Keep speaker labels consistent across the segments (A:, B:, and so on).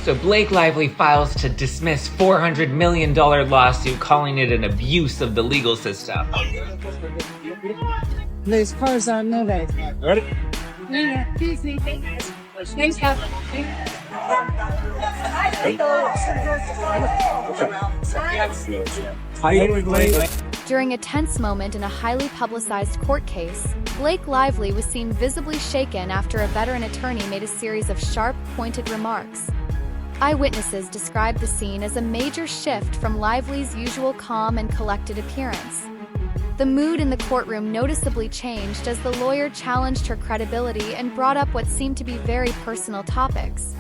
A: So Blake Lively files to dismiss $400 million lawsuit, calling it an abuse of the legal system.
B: These cars are moving.
C: Ready?
B: Thanks, Cap.
D: During a tense moment in a highly publicized court case, Blake Lively was seen visibly shaken after a veteran attorney made a series of sharp, pointed remarks. Eyewitnesses described the scene as a major shift from Lively's usual calm and collected appearance. The mood in the courtroom noticeably changed as the lawyer challenged her credibility and brought up what seemed to be very personal topics.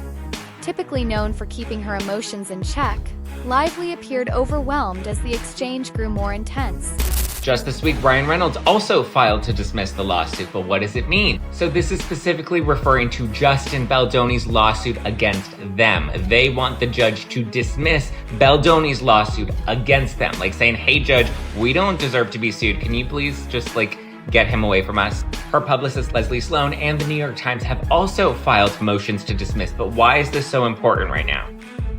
D: Typically known for keeping her emotions in check, Lively appeared overwhelmed as the exchange grew more intense.
A: Just this week, Ryan Reynolds also filed to dismiss the lawsuit, but what does it mean? So this is specifically referring to JustinBaldoni's lawsuit against them. They want the judge to dismiss Baldoni's lawsuit against them, like saying, hey judge, we don't deserve to be sued. Can you please just get him away from us? Her publicist Leslie Sloan and the New York Times have also filed motions to dismiss, but why is this so important right now?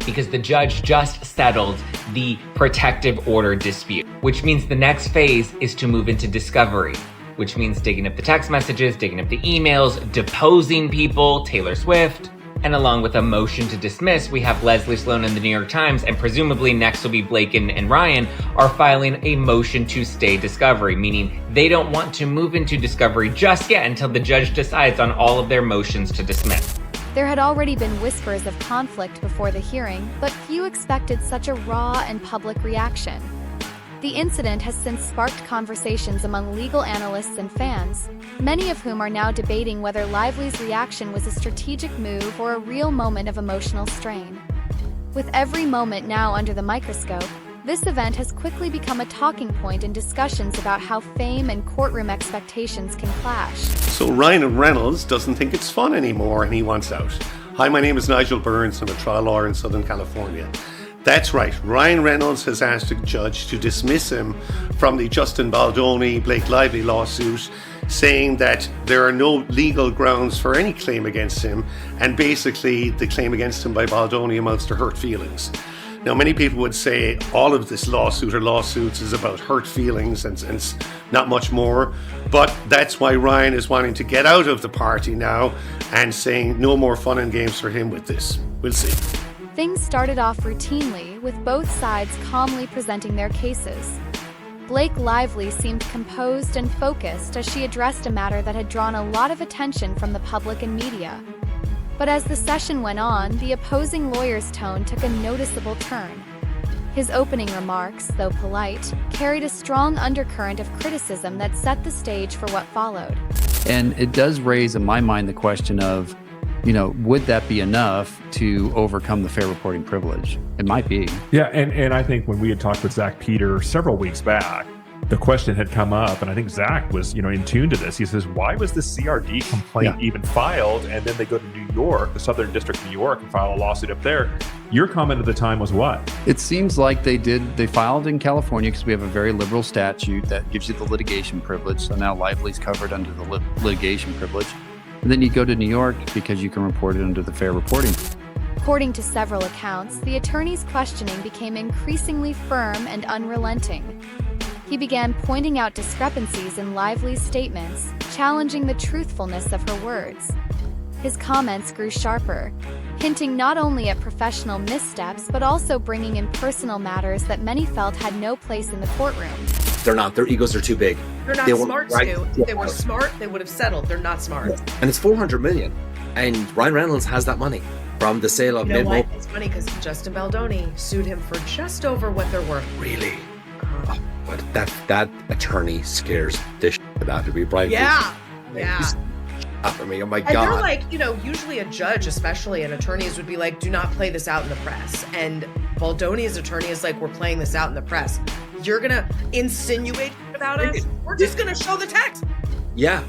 A: Because the judge just settled the protective order dispute, which means the next phase is to move into discovery, which means digging up the text messages, digging up the emails, deposing people, Taylor Swift. And along with a motion to dismiss, we have Leslie Sloan and the New York Times, and presumably next will be Blake and Ryan, are filing a motion to stay discovery, meaning they don't want to move into discovery just yet until the judge decides on all of their motions to dismiss.
D: There had already been whispers of conflict before the hearing, but few expected such a raw and public reaction. The incident has since sparked conversations among legal analysts and fans, many of whom are now debating whether Lively's reaction was a strategic move or a real moment of emotional strain. With every moment now under the microscope, this event has quickly become a talking point in discussions about how fame and courtroom expectations can clash.
E: So Ryan Reynolds doesn't think it's fun anymore and he wants out. Hi, my name is Nigel Burns. I'm a trial lawyer in Southern California. That's right, Ryan Reynolds has asked a judge to dismiss him from the JustinBaldoni Blake Lively lawsuit, saying that there are no legal grounds for any claim against him, and basically the claim against him by Baldoni amounts to hurt feelings. Now, many people would say all of this lawsuit or lawsuits is about hurt feelings and not much more, but that's why Ryan is wanting to get out of the party now and saying no more fun and games for him with this. We'll see.
D: Things started off routinely, with both sides calmly presenting their cases. Blake Lively seemed composed and focused as she addressed a matter that had drawn a lot of attention from the public and media. But as the session went on, the opposing lawyer's tone took a noticeable turn. His opening remarks, though polite, carried a strong undercurrent of criticism that set the stage for what followed.
F: And it does raise in my mind the question of, would that be enough to overcome the fair reporting privilege? It might be.
C: Yeah, and I think when we had talked with Zach Peter several weeks back, the question had come up, and I think Zach was, in tune to this. He says, why was the CRD complaint even filed? And then they go to New York, the Southern District of New York, and file a lawsuit up there. Your comment at the time was what?
F: It seems like they filed in California because we have a very liberal statute that gives you the litigation privilege. So now Lively's covered under the litigation privilege. And then you go to New York because you can report it under the fair reporting.
D: According to several accounts, the attorney's questioning became increasingly firm and unrelenting. He began pointing out discrepancies in Lively's statements, challenging the truthfulness of her words. His comments grew sharper, hinting not only at professional missteps but also bringing in personal matters that many felt had no place in the courtroom.
G: They're not. Their egos are too big.
H: They're not smart, Stu. If they were smart, they would have settled. They're not smart.
G: And it's $400 million. And Ryan Reynolds has that money from the sale of
H: Mid-Mo. It's funny because JustinBaldoni sued him for just over what they're worth.
G: Really? Oh, but that attorney scares the shit out of me, right?
H: Yeah.
G: I mean, oh my God.
H: And they're like, usually a judge, especially, and attorneys would be like, do not play this out in the press. And Baldoni's attorney is like, we're playing this out in the press. You're going to insinuate about us? We're just going to show the text.
G: Yeah.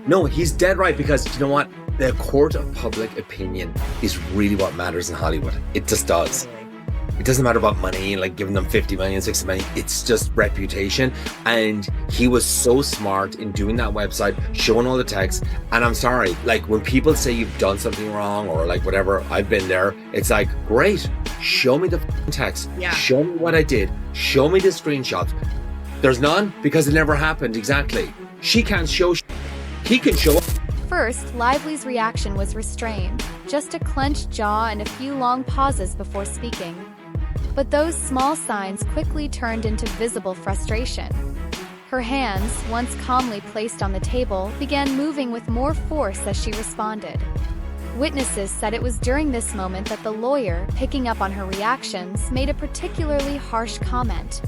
G: No, he's dead right, because you know what? The court of public opinion is really what matters in Hollywood. It just does. It doesn't matter about money, like giving them 50 million, 60 million. It's just reputation. And he was so smart in doing that website, showing all the text. And I'm sorry, like when people say you've done something wrong or like whatever, I've been there. It's like, great, show me the text.
H: Yeah.
G: Show me what I did. Show me the screenshots. There's none because it never happened. Exactly. She can't show. He can show.
D: First, Lively's reaction was restrained, just a clenched jaw and a few long pauses before speaking. But those small signs quickly turned into visible frustration. Her hands, once calmly placed on the table, began moving with more force as she responded. Witnesses said it was during this moment that the lawyer, picking up on her reactions, made a particularly harsh comment.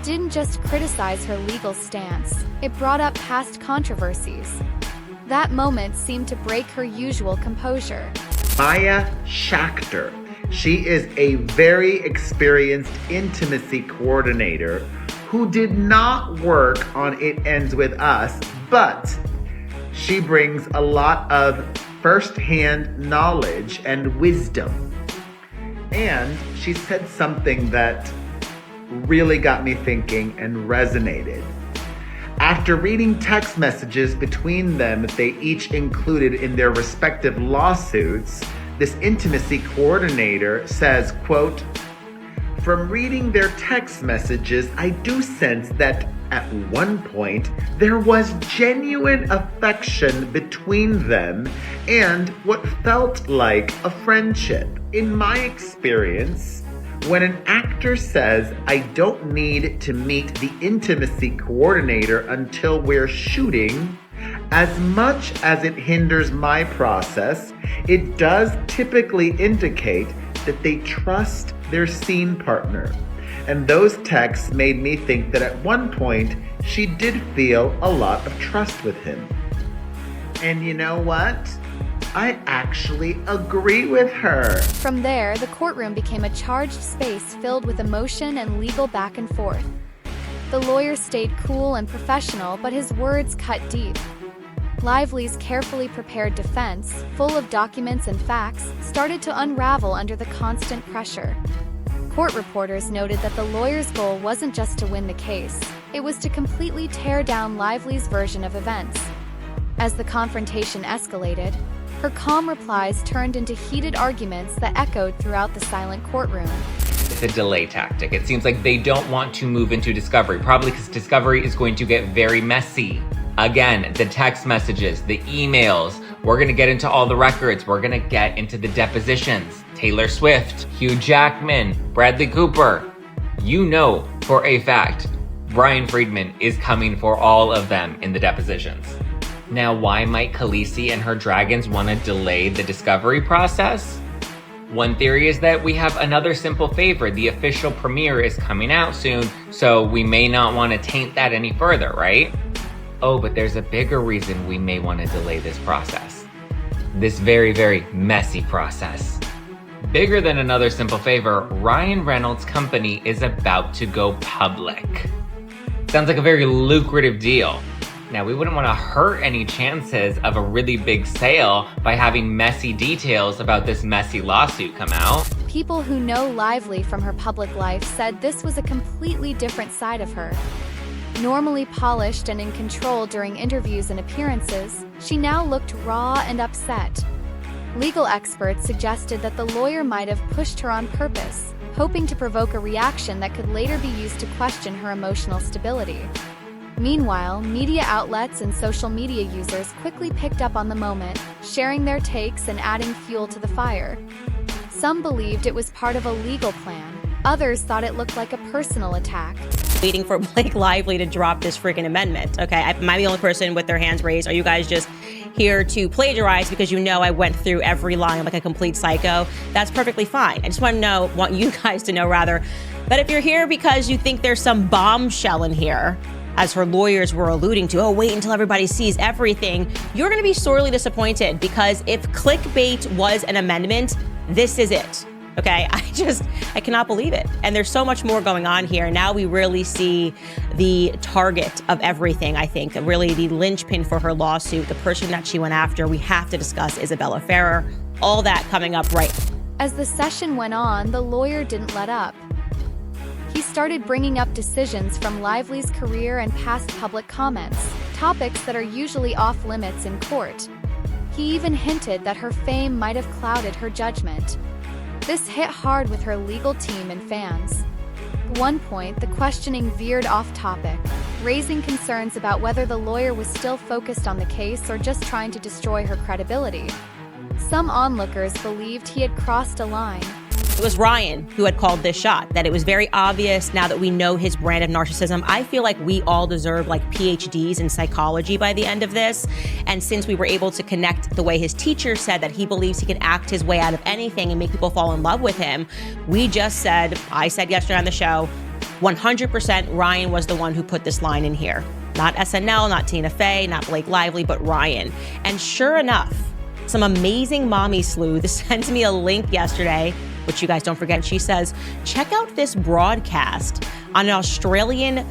D: Didn't just criticize her legal stance, it brought up past controversies. That moment seemed to break her usual composure.
I: Maya Schachter. She is a very experienced intimacy coordinator who did not work on It Ends With Us, but she brings a lot of first-hand knowledge and wisdom. And she said something that really got me thinking and resonated. After reading text messages between them that they each included in their respective lawsuits, this intimacy coordinator says, quote, "From reading their text messages, I do sense that at one point there was genuine affection between them and what felt like a friendship. In my experience, when an actor says, I don't need to meet the intimacy coordinator until we're shooting, as much as it hinders my process, it does typically indicate that they trust their scene partner. And those texts made me think that at one point, she did feel a lot of trust with him. And you know what? I actually agree with her."
D: From there, the courtroom became a charged space filled with emotion and legal back and forth. The lawyer stayed cool and professional, but his words cut deep. Lively's carefully prepared defense, full of documents and facts, started to unravel under the constant pressure. Court reporters noted that the lawyer's goal wasn't just to win the case, it was to completely tear down Lively's version of events. As the confrontation escalated, her calm replies turned into heated arguments that echoed throughout the silent courtroom.
A: It's a delay tactic. It seems like they don't want to move into discovery, probably because discovery is going to get very messy. Again, the text messages, the emails, we're gonna get into all the records, we're gonna get into the depositions. Taylor Swift, Hugh Jackman, Bradley Cooper. You know for a fact, Brian Friedman is coming for all of them in the depositions. Now, why might Khaleesi and her dragons want to delay the discovery process? One theory is that we have another simple favor. The official premiere is coming out soon, so we may not want to taint that any further, right? Oh, but there's a bigger reason we may want to delay this process. This very, very messy process. Bigger than another simple favor, Ryan Reynolds' company is about to go public. Sounds like a very lucrative deal. Now, we wouldn't want to hurt any chances of a really big sale by having messy details about this messy lawsuit come out.
D: People who know Lively from her public life said this was a completely different side of her. Normally polished and in control during interviews and appearances, she now looked raw and upset. Legal experts suggested that the lawyer might have pushed her on purpose, hoping to provoke a reaction that could later be used to question her emotional stability. Meanwhile, media outlets and social media users quickly picked up on the moment, sharing their takes and adding fuel to the fire. Some believed it was part of a legal plan. Others thought it looked like a personal attack.
J: Waiting for Blake Lively to drop this freaking amendment, okay? Am I the only person with their hands raised? Are you guys just here to plagiarize because you know I went through every line like a complete psycho? That's perfectly fine. I just want you guys to know rather, that if you're here because you think there's some bombshell in here, as her lawyers were alluding to, oh, wait until everybody sees everything, you're gonna be sorely disappointed, because if clickbait was an amendment, this is it, okay? I cannot believe it. And there's so much more going on here. Now we really see the target of everything, I think, really the linchpin for her lawsuit, the person that she went after. We have to discuss Isabella Ferrer. All that coming up right
D: As the session went on, the lawyer didn't let up. He started bringing up decisions from Lively's career and past public comments, topics that are usually off limits in court. He even hinted that her fame might have clouded her judgment. This hit hard with her legal team and fans. At one point, the questioning veered off topic, raising concerns about whether the lawyer was still focused on the case or just trying to destroy her credibility. Some onlookers believed he had crossed a line.
J: It was Ryan who had called this shot, that it was very obvious now that we know his brand of narcissism. I feel like we all deserve like PhDs in psychology by the end of this. And since we were able to connect the way his teacher said that he believes he can act his way out of anything and make people fall in love with him, I said yesterday on the show, 100% Ryan was the one who put this line in here. Not SNL, not Tina Fey, not Blake Lively, but Ryan. And sure enough, some amazing mommy sleuth sent me a link yesterday, which you guys don't forget. She says, check out this broadcast on an Australian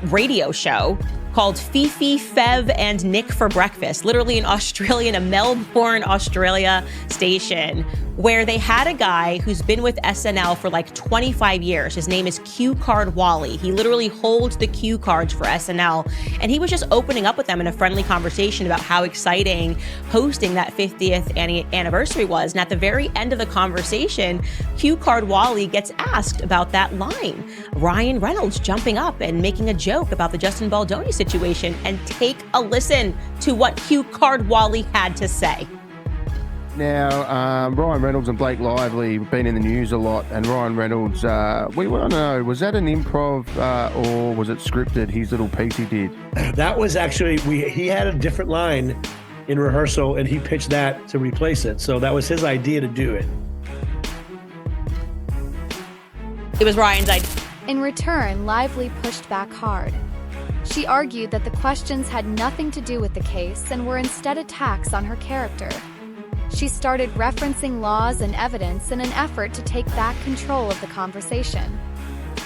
J: radio show called Fifi, Fev, and Nick for Breakfast. Literally a Melbourne, Australia station, where they had a guy who's been with SNL for like 25 years. His name is Cue Card Wally. He literally holds the cue cards for SNL. And he was just opening up with them in a friendly conversation about how exciting hosting that 50th anniversary was. And at the very end of the conversation, Cue Card Wally gets asked about that line. Ryan Reynolds jumping up and making a joke about the JustinBaldoni situation. And take a listen to what Cue Card Wally had to say.
K: Now, Ryan Reynolds and Blake Lively have been in the news a lot, and Ryan Reynolds, we want to know, was that an improv or was it scripted, his little piece he did?
L: That was actually, he had a different line in rehearsal, and he pitched that to replace it. So that was his idea to do it.
J: It was Ryan's idea.
D: In return, Lively pushed back hard. She argued that the questions had nothing to do with the case and were instead attacks on her character. She started referencing laws and evidence in an effort to take back control of the conversation.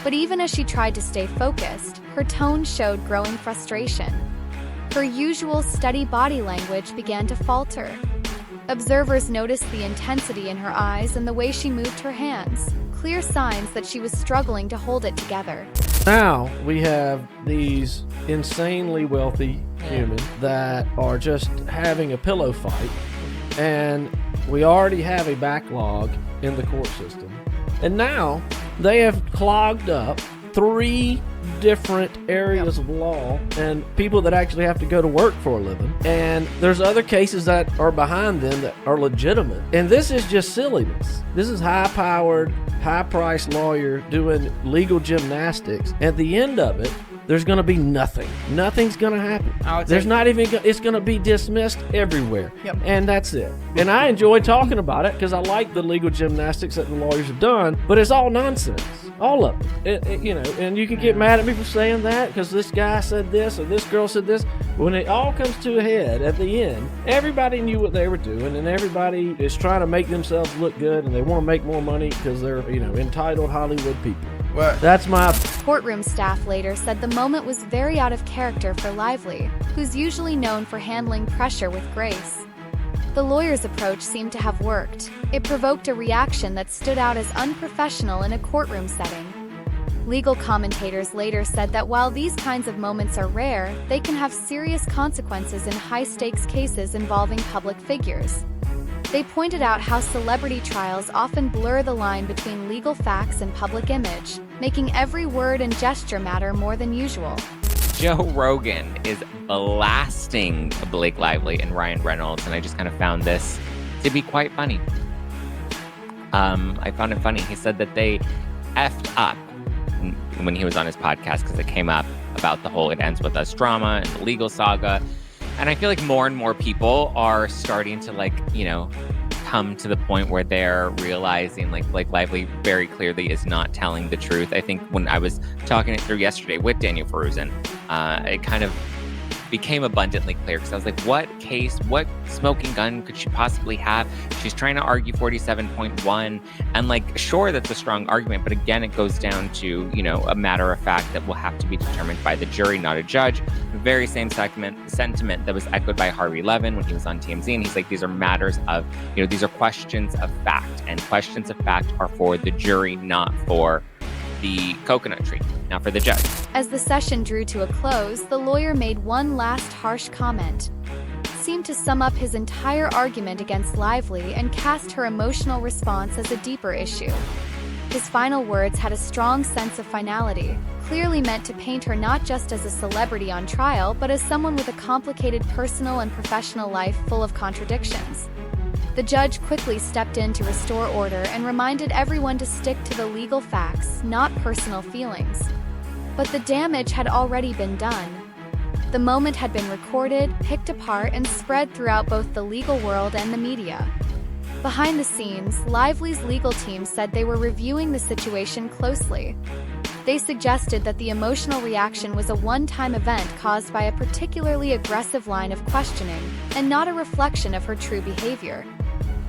D: But even as she tried to stay focused, her tone showed growing frustration. Her usual steady body language began to falter. Observers noticed the intensity in her eyes and the way she moved her hands, clear signs that she was struggling to hold it together.
M: Now we have these insanely wealthy humans that are just having a pillow fight. And we already have a backlog in the court system. And now they have clogged up 3 different areas of law and people that actually have to go to work for a living. And there's other cases that are behind them that are legitimate. And this is just silliness. This is high-powered, high-priced lawyer doing legal gymnastics. At the end of it, there's going to be nothing. Nothing's going to happen. There's not even, it's going to be dismissed everywhere.
N: Yep.
M: And that's it. And I enjoy talking about it because I like the legal gymnastics that the lawyers have done, but it's all nonsense. All of it. And you can get mad at me for saying that because this guy said this or this girl said this. When it all comes to a head at the end, everybody knew what they were doing and everybody is trying to make themselves look good and they want to make more money because they're, entitled Hollywood people.
N: What?
M: That's my...
D: Courtroom staff later said the moment was very out of character for Lively, who's usually known for handling pressure with grace. The lawyer's approach seemed to have worked. It provoked a reaction that stood out as unprofessional in a courtroom setting. Legal commentators later said that while these kinds of moments are rare, they can have serious consequences in high-stakes cases involving public figures. They pointed out how celebrity trials often blur the line between legal facts and public image, making every word and gesture matter more than usual.
A: Joe Rogan is blasting Blake Lively and Ryan Reynolds, and I just kind of found this to be quite funny. I found it funny. He said that they effed up when he was on his podcast because it came up about the whole It Ends With Us drama and the legal saga. And I feel like more and more people are starting to come to the point where they're realizing Blake Lively very clearly is not telling the truth. I think when I was talking it through yesterday with Daniel Feruzin, it kind of became abundantly clear, because I was like, what smoking gun could she possibly have? She's trying to argue 47.1, and like, sure, that's a strong argument, but again, it goes down to, you know, a matter of fact that will have to be determined by the jury, not a judge. The very same sentiment that was echoed by Harvey Levin when he was on TMZ, and he's like, these are matters of, you know, these are questions of fact, and questions of fact are for the jury, not for the coconut tree, not for the judge.
D: As the session drew to a close, the lawyer made one last harsh comment. Seemed to sum up his entire argument against Lively and cast her emotional response as a deeper issue. His final words had a strong sense of finality, clearly meant to paint her not just as a celebrity on trial, but as someone with a complicated personal and professional life full of contradictions. The judge quickly stepped in to restore order and reminded everyone to stick to the legal facts, not personal feelings. But the damage had already been done. The moment had been recorded, picked apart, and spread throughout both the legal world and the media. Behind the scenes, Lively's legal team said they were reviewing the situation closely. They suggested that the emotional reaction was a one-time event caused by a particularly aggressive line of questioning, and not a reflection of her true behavior.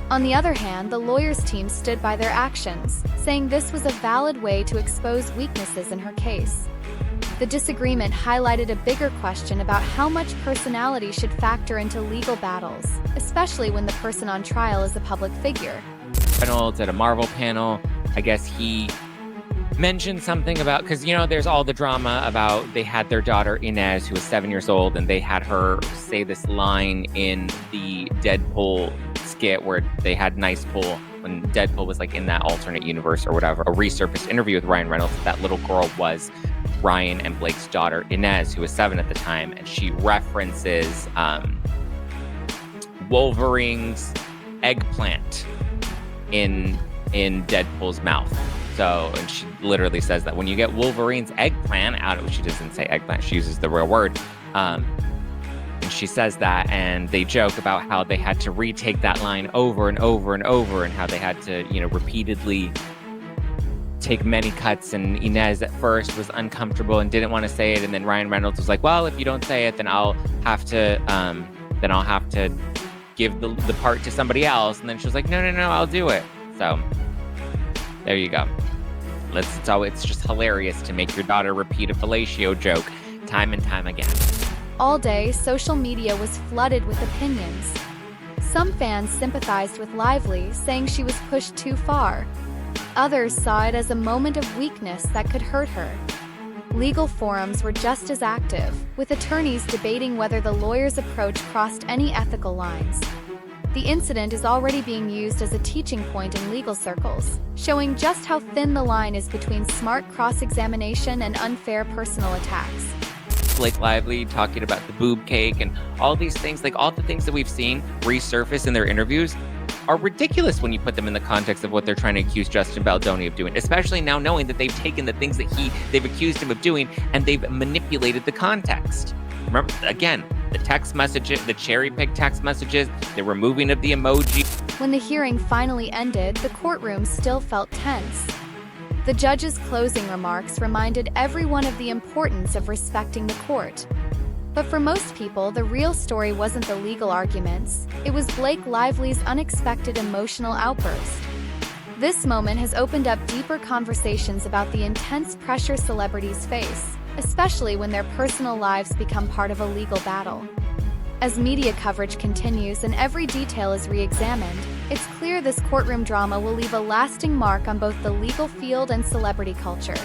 D: On the other hand, the lawyers' team stood by their actions, saying this was a valid way to expose weaknesses in her case. The disagreement highlighted a bigger question about how much personality should factor into legal battles, especially when the person on trial is a public figure.
A: Reynolds at a Marvel panel, I guess he mentioned something about, because, you know, there's all the drama about they had their daughter Inez, who was 7 years old, and they had her say this line in the Deadpool skit where they had Nice Pool, when Deadpool was like in that alternate universe or whatever, a resurfaced interview with Ryan Reynolds. That little girl was Ryan and Blake's daughter Inez, who was 7 at the time, and she references Wolverine's eggplant in Deadpool's mouth. So, and she literally says that when you get Wolverine's eggplant out of, she doesn't say eggplant, she uses the real word. And she says that, and they joke about how they had to retake that line over and over and over, and how they had to, you know, repeatedly take many cuts, and Inez at first was uncomfortable and didn't want to say it, and then Ryan Reynolds was like, well, if you don't say it, then I'll have to give the part to somebody else. And then she was like, no, I'll do it. So there you go. It's just hilarious to make your daughter repeat a fellatio joke time and time again.
D: All day, social media was flooded with opinions. Some fans sympathized with Lively, saying she was pushed too far. Others saw it as a moment of weakness that could hurt her. Legal forums were just as active, with attorneys debating whether the lawyer's approach crossed any ethical lines. The incident is already being used as a teaching point in legal circles, showing just how thin the line is between smart cross-examination and unfair personal attacks.
A: Blake Lively talking about the boob cake and all these things, like all the things that we've seen resurface in their interviews are ridiculous when you put them in the context of what they're trying to accuse Justin Baldoni of doing, especially now knowing that they've taken the things that they've accused him of doing and they've manipulated the context. Remember, again, the text messages, the cherry-picked text messages, the removing of the emoji.
D: When the hearing finally ended, the courtroom still felt tense. The judge's closing remarks reminded everyone of the importance of respecting the court. But for most people, the real story wasn't the legal arguments. It was Blake Lively's unexpected emotional outburst. This moment has opened up deeper conversations about the intense pressure celebrities face, especially when their personal lives become part of a legal battle. As media coverage continues and every detail is re-examined, it's clear this courtroom drama will leave a lasting mark on both the legal field and celebrity culture.